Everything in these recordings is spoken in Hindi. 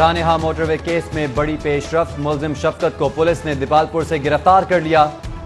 सानेहा मोटरवे केस में बड़ी पेशरफ्त। मुलजिम शफकत को पुलिस ने दीपालपुर से गिरफ्तार कर लिया।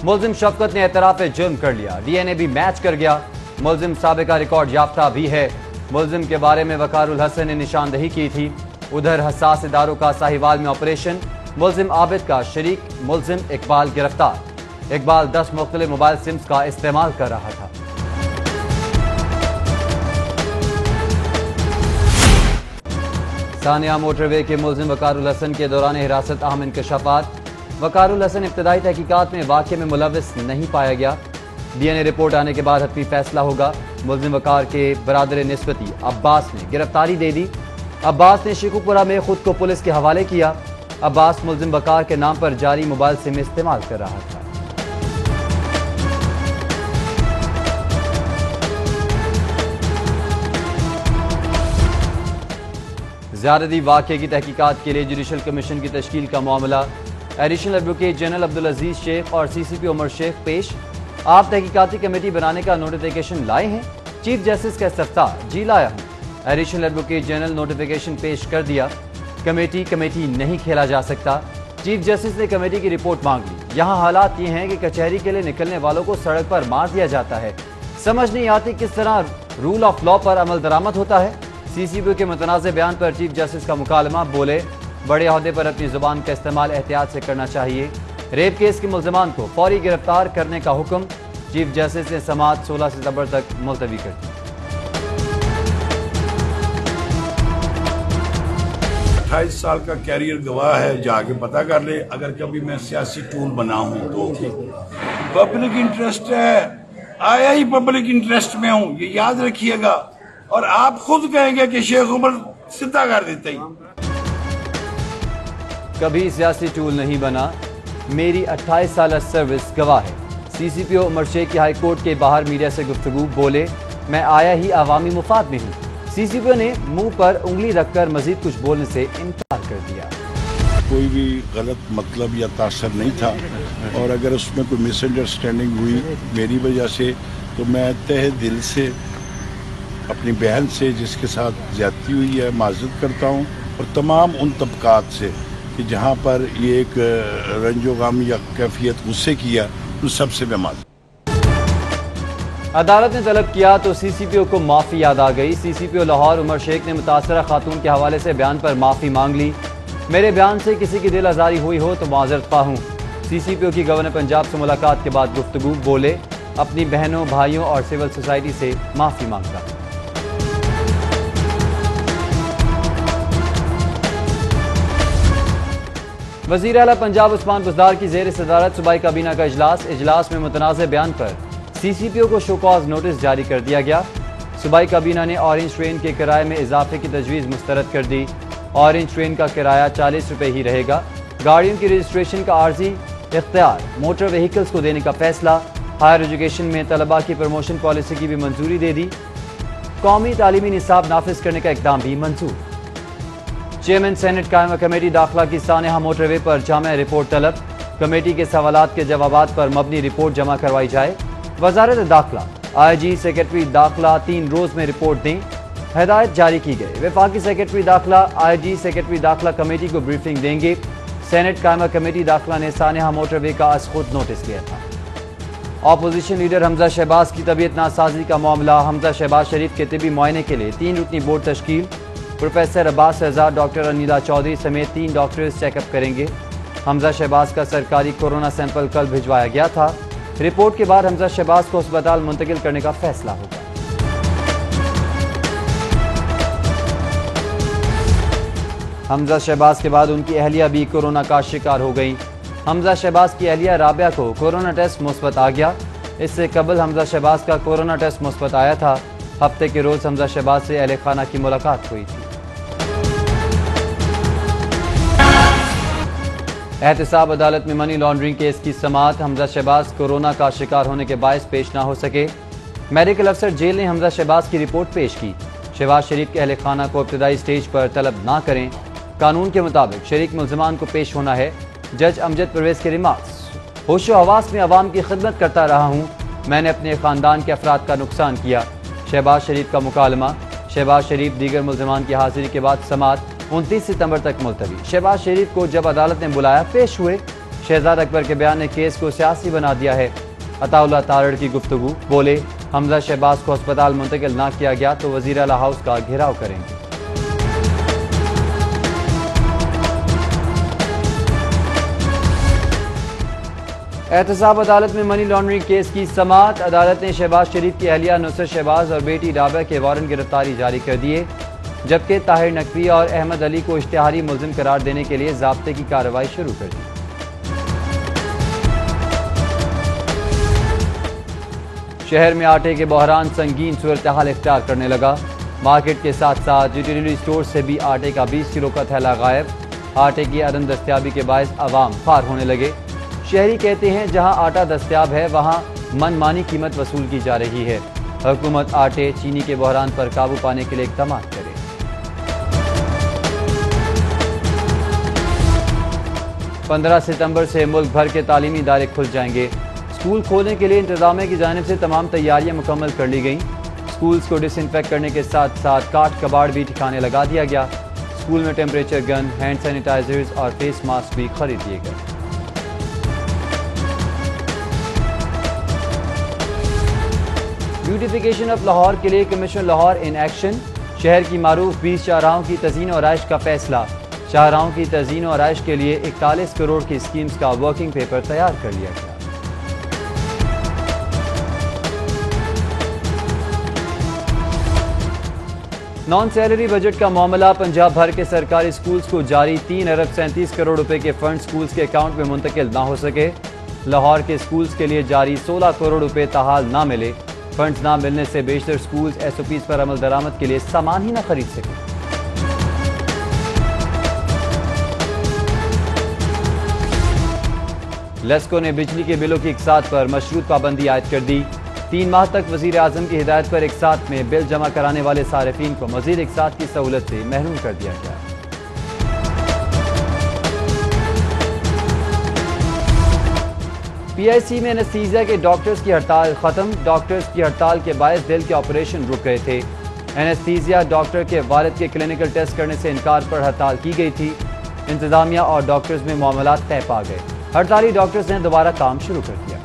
मुलजिम शफकत ने एतराफ़े जुर्म कर लिया। डीएनए भी मैच कर गया। मुलजिम साबिका रिकॉर्ड याफ्ता भी है। मुलजिम के बारे में वकारुल हसन ने निशानदही की थी। उधर हसास इदारों का साहिवाल में ऑपरेशन। मुलजिम आबिद का शरीक मुलजिम इकबाल गिरफ्तार। इकबाल 10 मुख्तलिफ मोबाइल सिम्स का इस्तेमाल कर रहा था। सानिया मोटरवे के मुलजिम वकारुल हसन के दौरान हिरासत अहम इंकशाफात। वकारुल हसन इब्तदाई तहकीकात में वाक़े में मुलव्विस नहीं पाया गया। डीएनए रिपोर्ट आने के बाद हतमी फैसला होगा। मुलजिम वकार के बरादर निस्बती अब्बास ने गिरफ्तारी दे दी। अब्बास ने शेखुपुरा में खुद को पुलिस के हवाले किया। अब्बास मुलजिम वकार के नाम पर जारी मोबाइल सिम इस्तेमाल कर रहा था। ज़्यादती वाक़े की तहकीकात के लिए जुडिशल कमीशन की तश्कील का मामला। Additional advocate general Abdul Aziz Shaikh और सीसीपी उमर शेख पेश। आप तहकीकाती कमेटी बनाने का नोटिफिकेशन लाए हैं? चीफ जस्टिस का इस्तफ्तार। जी लाया हूं। एडिशनल एडवोकेट जनरल नोटिफिकेशन पेश कर दिया। कमेटी नहीं खेला जा सकता। चीफ जस्टिस ने कमेटी की रिपोर्ट मांग ली। यहाँ हालात ये हैं कि कचहरी के लिए निकलने वालों को सड़क पर मार दिया जाता है। समझ नहीं आती किस तरह रूल ऑफ लॉ पर अमल दरामद होता है। सीसीपी के मुतनाज़े बयान पर चीफ जस्टिस का मुकालमा। बोले बड़े अहदे पर अपनी जुबान का इस्तेमाल एहतियात से करना चाहिए। रेप केस के मुल्ज़िमान को फौरी गिरफ्तार करने का हुक्म। चीफ जस्टिस ने समाअत 16 सितंबर तक मुलतवी कर दी। 28 साल का कैरियर गवाह है, जाके पता कर ले। अगर कभी मैं सियासी टूल बना हूं तो पब्लिक इंटरेस्ट है, आया ही पब्लिक इंटरेस्ट में हूं, ये याद रखिएगा। और आप खुद कहेंगे कि शेख उमर सीधा कर देते ही। कभी सियासी टूल नहीं बना, मेरी 28 साल सर्विस गवाह है। सीसीपीओ उमर शेख की हाईकोर्ट के बाहर मीडिया से गुफ्तगू। बोले मैं आया ही अवामी मुफाद में हूँ। सीसीपीओ ने मुंह पर उंगली रखकर मजीद कुछ बोलने से इनकार कर दिया। कोई भी गलत मतलब या तासर नहीं था, और अगर उसमें कोई मिसअंडरस्टैंडिंग हुई मेरी वजह से तो मैं तहे दिल से अपनी बहन से जिसके साथ ज्यादती हुई है माजरत करता हूँ, और तमाम उन तबकात से कि जहाँ पर ये एक रंजोगाम या कैफियत गुस्से किया, उन सबसे मैं माजरत। अदालत ने तलब किया तो सीसीपीओ को माफी याद आ गई। सीसीपीओ लाहौर उमर शेख ने मुतासरा खातून के हवाले से बयान पर माफी मांग ली। मेरे बयान से किसी की दिल आजारी हुई हो तो माजरत पाहूँ। सीसीपीओ की गवर्नर पंजाब से मुलाकात के बाद गुफ्तगू। बोले अपनी बहनों भाइयों और सिविल सोसाइटी से माफी मांगता। वज़ीर आला पंजाब उस्मान बुज़दार की ज़ेर सदारत सूबाई काबीना का इजलास में मुतनाज़े बयान पर सीसीपीओ को शो कॉज नोटिस जारी कर दिया गया। सूबाई काबीना ने ऑरेंज ट्रेन के किराए में इजाफे की तजवीज़ मुस्तरद कर दी। ऑरेंज ट्रेन का किराया 40 रुपये ही रहेगा। गाड़ियों की रजिस्ट्रेशन का आर्जी इख्तियार मोटर व्हीकल्स को देने का फैसला। हायर एजुकेशन में तलबा की प्रमोशन पॉलिसी की भी मंजूरी दे दी। कौमी तालीमी निसाब नाफिज करने का इकदाम भी मंजूर। चेयरमैन सेनेट कायमा कमेटी दाखिला की सानेहा मोटरवे पर जामे रिपोर्ट तलब। कमेटी के सवालात के जवाबात पर मबनी रिपोर्ट जमा करवाई जाए। वजारत दाखिला IG सेक्रेटरी दाखिला 3 रोज में रिपोर्ट दें, हिदायत जारी की गई। वफाकी सेक्रेटरी दाखिला IG सेक्रेटरी दाखिला कमेटी को ब्रीफिंग देंगे। सेनेट कायमा कमेटी दाखिला ने सानेहा मोटरवे का आज खुद नोटिस लिया था। ऑपोजिशन लीडर हमजा शहबाज की तबीयत नासाजी का मामला। हमजा शहबाज शरीफ के तिबी मुआयने के लिए 3 रुकनी बोर्ड तश्कील। प्रोफेसर अब्बास रजा, डॉक्टर अनिला चौधरी समेत 3 डॉक्टर्स चेकअप करेंगे। हमजा शहबाज का सरकारी कोरोना सैंपल कल भिजवाया गया था। रिपोर्ट के बाद हमजा शहबाज को अस्पताल मुंतकिल करने का फैसला होगा। हमजा शहबाज के बाद उनकी अहलिया भी कोरोना का शिकार हो गई। हमजा शहबाज की अहलिया राबिया को कोरोना टेस्ट मुस्बत आ गया। इससे कबल हमजा शहबाज का कोरोना टेस्ट मुस्बत आया था। हफ्ते के रोज हमजा शहबाज से अहले खाना की मुलाकात हुई थी। एहतसाब अदालत में मनी लॉन्ड्रिंग केस की समाअत। हमजा शहबाज कोरोना का शिकार होने के बायस पेश ना हो सके। मेडिकल अफसर जेल ने हमजा शहबाज की रिपोर्ट पेश की। शहबाज शरीफ के अहले खाना को इब्तदाई स्टेज पर तलब ना करें। कानून के मुताबिक शरीक मुल्ज़िमान को पेश होना है। जज अमजद परवेज के रिमार्क्स। होशो हवास में अवाम की खिदमत करता रहा हूँ। मैंने अपने खानदान के अफराद का नुकसान किया। शहबाज शरीफ का मुकालमा। शहबाज शरीफ दीगर मुल्ज़िमान की हाजिरी के बाद समाअत। 29 सितंबर तक मुलतवी। शहबाज शरीफ को जब अदालत ने बुलाया पेश हुए। शहजाद अकबर के बयान ने केस को सियासी बना दिया है। अताउल्लाह तारड़ की गुफ्तगू, बोले हमजा शहबाज को अस्पताल मुंतकिल ना किया गया तो वजीर आला हाउस का घेराव करेंगे। एहतसाब अदालत में मनी लॉन्ड्रिंग केस की समाअत। अदालत ने शहबाज शरीफ की अहलिया नुसरत शहबाज और बेटी राबा के वारंट गिरफ्तारी जारी कर दिए, जबकि ताहिर नकवी और अहमद अली को इश्तिहारी मुलजिम करार देने के लिए ज़ाब्ते की कार्रवाई शुरू कर दी। शहर में आटे के बहरान संगीन सूरत हाल इख्तियार करने लगा। मार्केट के साथ साथ डिलीवरी स्टोर से भी आटे का 20 किलो का थैला गायब। आटे की अदम दस्तियाबी के बायस अवाम खार होने लगे। शहरी कहते हैं जहां आटा दस्तियाब है वहां मनमानी कीमत वसूल की जा रही है। हुकूमत आटे चीनी के बहरान पर काबू पाने के लिए इक़दाम करे। पंद्रह सितंबर से मुल्क भर के तालीमी इदारे खुल जाएंगे। स्कूल खोलने के लिए इंतजामिया की जानिब से तमाम तैयारियां मुकम्मल कर ली गईं। स्कूल्स को डिसइंफेक्ट करने के साथ साथ काट कबाड़ भी ठिकाने लगा दिया गया। स्कूल में टेम्परेचर गन, हैंड सैनिटाइजर्स और फेस मास्क भी खरीद लिए गए। ब्यूटिफिकेशन ऑफ लाहौर के लिए कमीशन लाहौर इन एक्शन। शहर की मारूफ 20 शाहराहों की तज़ीन और आइश का फैसला। शाहराहों की तज़ीन और आइश के लिए 41 करोड़ की स्कीम्स का वर्किंग पेपर तैयार कर लिया गया। नॉन सैलरी बजट का मामला। पंजाब भर के सरकारी स्कूल्स को जारी 3 अरब 37 करोड़ रुपए के फंड स्कूल्स के अकाउंट में मुंतकिल ना हो सके। लाहौर के स्कूल्स के लिए जारी 16 करोड़ रुपए ताहाल ना मिले। फंड्स ना मिलने से बेशतर स्कूल्स SOPs पर अमल दरामद के लिए सामान ही ना खरीद सके। लेस्को ने बिजली के बिलों की इकसात पर मशरूत पाबंदी आयद कर दी। 3 माह तक वजीर आजम की हिदायत पर इकसात में बिल जमा कराने वाले सारिफीन को मजीद इकसात की सहूलत से महरूम कर दिया गया। PIC में एनेस्थीसिया के डॉक्टर्स की हड़ताल खत्म। डॉक्टर्स की हड़ताल के बायस दिल के ऑपरेशन रुक गए थे। एनेस्थीसिया डॉक्टर के वालिद के क्लिनिकल टेस्ट करने से इनकार पर हड़ताल की गई थी। इंतजामिया और डॉक्टर्स में मामलात तय पा गए। हड़ताली डॉक्टर्स ने दोबारा काम शुरू कर दिया।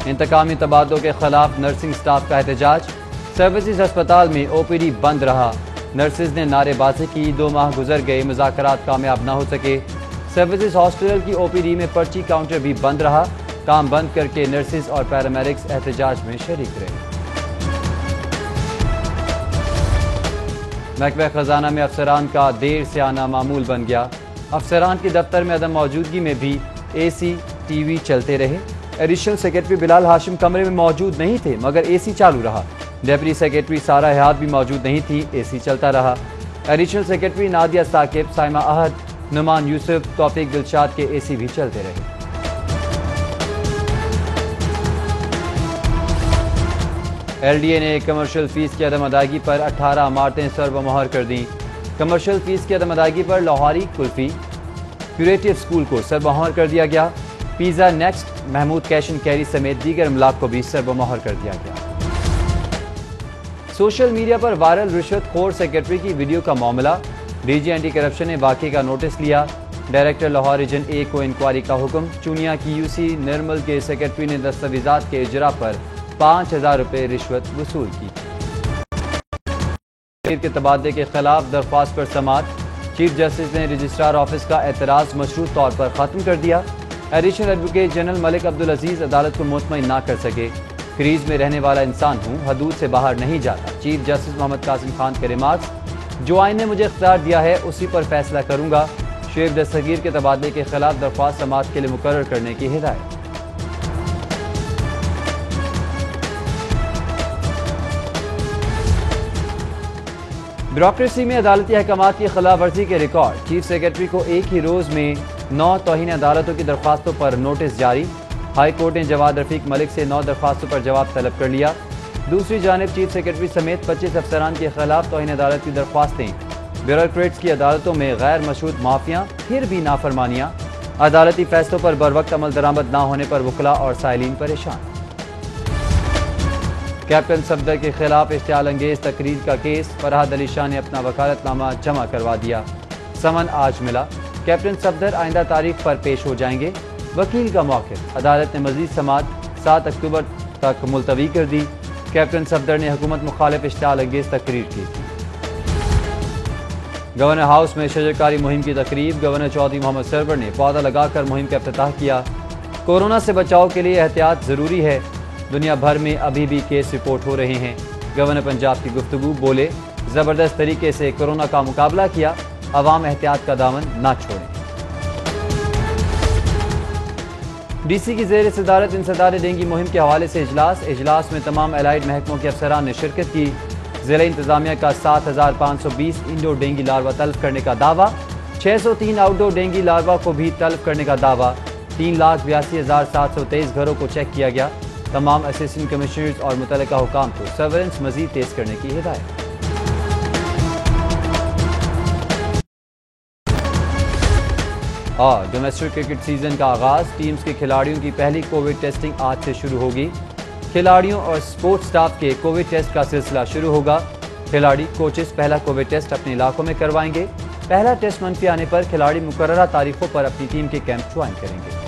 इंतकामी तबादलों के खिलाफ नर्सिंग स्टाफ का एहतजाज। सर्विसेज अस्पताल में OPD बंद रहा। नर्सेज ने नारेबाजी की। 2 माह गुजर गए, मुज़ाकरात कामयाब न हो सके। सर्विसेज हॉस्पिटल की OPD में पर्ची काउंटर भी बंद रहा। काम बंद करके नर्सेज और पैरामेडिक्स एहतजाज में शरीक रहे। महकमा खजाना में अफसरान का देर से आना मामूल बन गया। अफसरान के दफ्तर में अदम मौजूदगी में भी AC TV चलते रहे। एडिशनल सेक्रेटरी बिलाल हाशिम कमरे में मौजूद नहीं थे मगर AC चालू रहा। डेप्यूटी सेक्रेटरी सारा हयात भी मौजूद नहीं थी, AC चलता रहा। एडिशनल सेक्रेटरी नादिया साकिब, साइमा अहद, नुमान यूसुफ, तौफीक दिलशाद के AC भी चलते रहे। LDA ने कमर्शियल फीस की अदम अदायगी पर 18 इमारतें सर्वमोहर कर दी। कमर्शियल फीस की अदम अदायगी पर लाहौरी कुल्फी क्यूरेटिव स्कूल को सर्वमोहर कर दिया गया। Pizza next, Mahmood cash and carry समेत दीगर इमलाक को भी सर्वमोहर कर दिया गया। सोशल मीडिया पर वायरल रिश्वतखोर सेक्रेटरी की वीडियो का मामला। DG एंटी करप्शन ने वाक़े का नोटिस लिया। डायरेक्टर लाहौर रीजन A को इंक्वायरी का हुक्म। चुनिया की UC निर्मल के सेक्रेटरी ने दस्तावेजात के इजरा पर 5000 रुपए रिश्वत वसूल की। के तबादले के खिलाफ दरख्वास्त पर समाअत। चीफ जस्टिस ने रजिस्ट्रार ऑफिस का एतराज़ मशरूत तौर पर खत्म कर दिया। Additional advocate general Malik Abdul Aziz अदालत को मुतमईन ना कर सके। क्रीज में रहने वाला इंसान हूँ, हदूद से बाहर नहीं जाता। चीफ जस्टिस मोहम्मद कासिम खान के रिमार्क्स। जो आइन ने मुझे इख्तियार दिया है उसी पर फैसला करूंगा। शुएब दस्तगीर के तबादले के खिलाफ दरख्वास्त समाअत के लिए मुकर्रर करने की हिदायत। ब्यूरोक्रेसी में अदालती अहकामात की खिलाफ वर्जी के रिकॉर्ड। चीफ सेक्रेटरी को एक ही रोज में 9 तौहीन अदालतों की दरख्वास्तों पर नोटिस जारी। हाई कोर्ट ने जवाद रफीक मलिक से 9 दरख्वास्तों पर जवाब तलब कर लिया। दूसरी जानिब चीफ सेक्रेटरी समेत 25 अफसरान के खिलाफ तौहीन अदालत की दरख्वास्तें। ब्यूरोक्रेट्स की अदालतों में गैर मशरूत माफिया, फिर भी नाफरमानियां। अदालती फैसलों पर बरवक्त अमल दरामद न होने पर वकला और साइलिन परेशान। कैप्टन सफदर के खिलाफ इश्तियाल अंगेज तकरीर का केस, फरहाद अली शाह ने अपना वकालतनामा जमा करवा दिया। समन आज मिला, कैप्टन सफदर आइंदा तारीख पर पेश हो जाएंगे। वकील का मौक़िफ़, अदालत ने मज़ीद समाअत 7 अक्टूबर तक मुलतवी कर दी। कैप्टन सफदर ने हुकूमत मुखालिफ इश्तियाल अंगेज तकरीर की। गवर्नर हाउस में शजरकारी मुहिम की तकरीब, गवर्नर चौधरी मोहम्मद सरवर ने पौधा लगाकर मुहिम का इफ्तिताह किया। कोरोना से बचाव के लिए एहतियात ज़रूरी है, दुनिया भर में अभी भी केस रिपोर्ट हो रहे हैं। गवर्नर पंजाब की गुफ्तगू, बोले ज़बरदस्त तरीके से कोरोना का मुकाबला किया, अवाम एहतियात का दामन ना छोड़ें। DC की ज़ेर सदारत इंसदाद डेंगू मुहिम के हवाले से इजलास में तमाम एलाइड महकमों के अफसरान ने शिरकत की। ज़िला इंतजामिया का 7520 इंडोर डेंगू लार्वा तल्फ करने का दावा, 603 आउटडोर डेंगू लार्वा को भी तल्फ करने का दावा। 3,82,723 घरों को चेक किया गया। तमाम असिस्टेंट कमिश्नर्स और मुतल्लिका हुकाम को सर्वेलेंस मजीद तेज करने की हिदायत। और डोमेस्टिक क्रिकेट सीजन का आगाज, टीम्स के खिलाड़ियों की पहली कोविड टेस्टिंग आज से शुरू होगी। खिलाड़ियों और स्पोर्ट्स स्टाफ के कोविड टेस्ट का सिलसिला शुरू होगा। खिलाड़ी कोचेस पहला कोविड टेस्ट अपने इलाकों में करवाएंगे। पहला टेस्ट मनफी आने पर खिलाड़ी मुकर्ररा तारीखों पर अपनी टीम के कैंप ज्वाइन करेंगे।